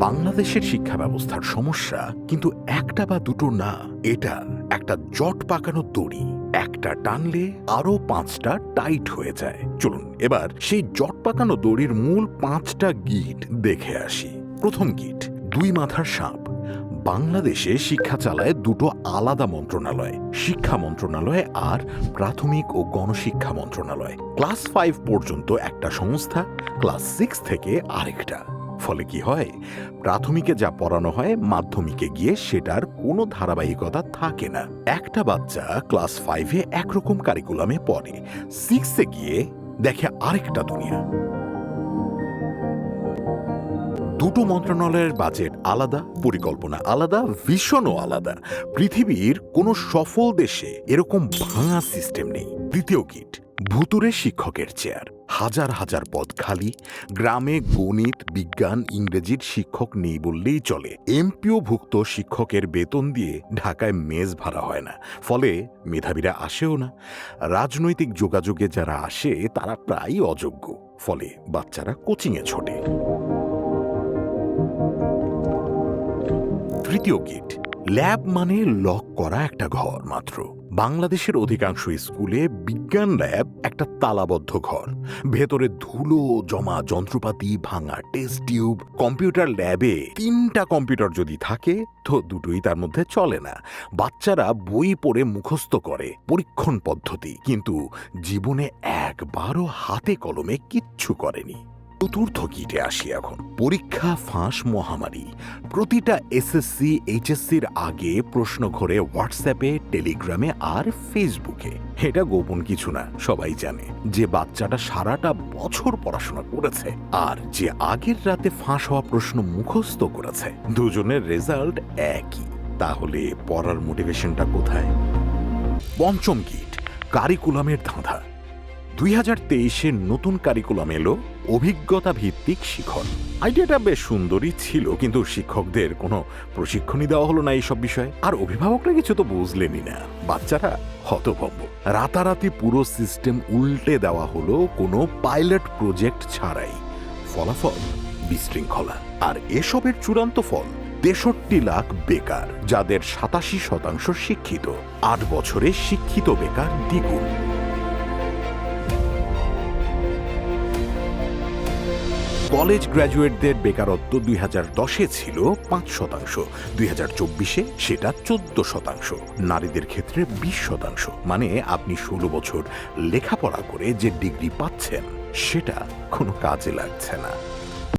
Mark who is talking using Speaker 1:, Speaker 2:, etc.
Speaker 1: বাংলাদেশের শিক্ষা ব্যবস্থার সমস্যা কিন্তু একটা বা দুটো না, এটা একটা জট পাকানো দড়ি। একটা টানলে আরো 5টা টাইট হয়ে যায়। চলুন এবার সেই জট পাকানো দড়ির মূল 5টা গিট দেখে আসি। প্রথম গিট, 2 মাথার সাপ। বাংলাদেশে শিক্ষা চালায় দুটো আলাদা মন্ত্রণালয়, শিক্ষা মন্ত্রণালয় আর প্রাথমিক ও গণশিক্ষা মন্ত্রণালয়। ক্লাস 5 পর্যন্ত একটা সংস্থা, ক্লাস 6 থেকে আরেকটা। ফলে কি হয়, প্রাথমিকে যা পড়ানো হয় মাধ্যমিকে গিয়ে সেটার কোনো ধারাবাহিকতা থাকে না। একটা বাচ্চা ক্লাস 5-এ একরকম কারিকুলামে পড়ে, 6-এ গিয়ে দেখে আরেকটা দুনিয়া। দুটো মন্ত্রণালয়ের বাজেট আলাদা, পরিকল্পনা আলাদা, ভিশনও আলাদা। পৃথিবীর কোনো সফল দেশে এরকম ভাঙা সিস্টেম নেই। দ্বিতীয় গিট, ভুতুরে শিক্ষকের চেয়ার। হাজার হাজার পদ খালি। গ্রামে গণিত, বিজ্ঞান, ইংরেজির শিক্ষক নেই বললেই চলে। এমপিওভুক্ত শিক্ষকের বেতন দিয়ে ঢাকায় মেজ ভাড়া হয় না, ফলে মেধাবীরা আসেও না। রাজনৈতিক যোগাযোগে যারা আসে তারা প্রায় অযোগ্য, ফলে বাচ্চারা কোচিংয়ে ছোটে। তৃতীয় গেট, ল্যাব মানে লক করা একটা ঘর মাত্র। বাংলাদেশের অধিকাংশ স্কুলে বিজ্ঞান ল্যাব একটা তালাবদ্ধ ঘর। ভেতরে ধুলো জমা যন্ত্রপাতি, ভাঙা টেস্ট টিউব। কম্পিউটার ল্যাবে 3টা কম্পিউটার যদি থাকে তো দুটোই তার মধ্যে চলে না। বাচ্চারা বই পড়ে মুখস্থ করে পরীক্ষণ পদ্ধতি, কিন্তু জীবনে একবারও হাতে কলমে কিচ্ছু করেনি। চতুর্থ গিটে আসি এখন, পরীক্ষা ফাঁস মহামারী। প্রতিটা এসএসসি এইচএসসির আগে প্রশ্ন ঘরে হোয়াটসঅ্যাপে, টেলিগ্রামে আর ফেসবুকে। এটা গোপন কিছু না, সবাই জানে যে বাচ্চাটা সারাটা বছর পড়াশোনা করেছে আর যে আগের রাতে ফাঁস হওয়া প্রশ্ন মুখস্থ করেছে, দুজনের রেজাল্ট একই। তাহলে পড়ার মোটিভেশনটা কোথায়? পঞ্চম গিট, কারিকুলামের ধাঁধা। 2023-এর নতুন কারিকুলাম এলো অভিজ্ঞতা ভিত্তিক শিখন। আইডিয়াটা বেশ সুন্দরই ছিল, কিন্তু শিক্ষকদের কোনো প্রশিক্ষণই দেওয়া হলো না এইসব বিষয়ে। আর অভিভাবকরা কিছু তো বুঝলেনই না, বাচ্চারা হতভম্ব। রাতারাতি পুরো সিস্টেম উল্টে দেওয়া হলো কোনো পাইলট প্রজেক্ট ছাড়াই। ফলাফল বিশৃঙ্খলা। আর এসবের চূড়ান্ত ফল 63 লাখ বেকার, যাদের 87% শিক্ষিত। 8 বছরে শিক্ষিত বেকার দ্বিগুণ। কলেজ গ্র্যাজুয়েটদের বেকারত্ব 2010-এ ছিল 5%, 2024-এ সেটা 14%। নারীদের ক্ষেত্রে 20%। মানে আপনি 16 বছর লেখাপড়া করে যে ডিগ্রি পাচ্ছেন সেটা কোনো কাজে লাগছে না।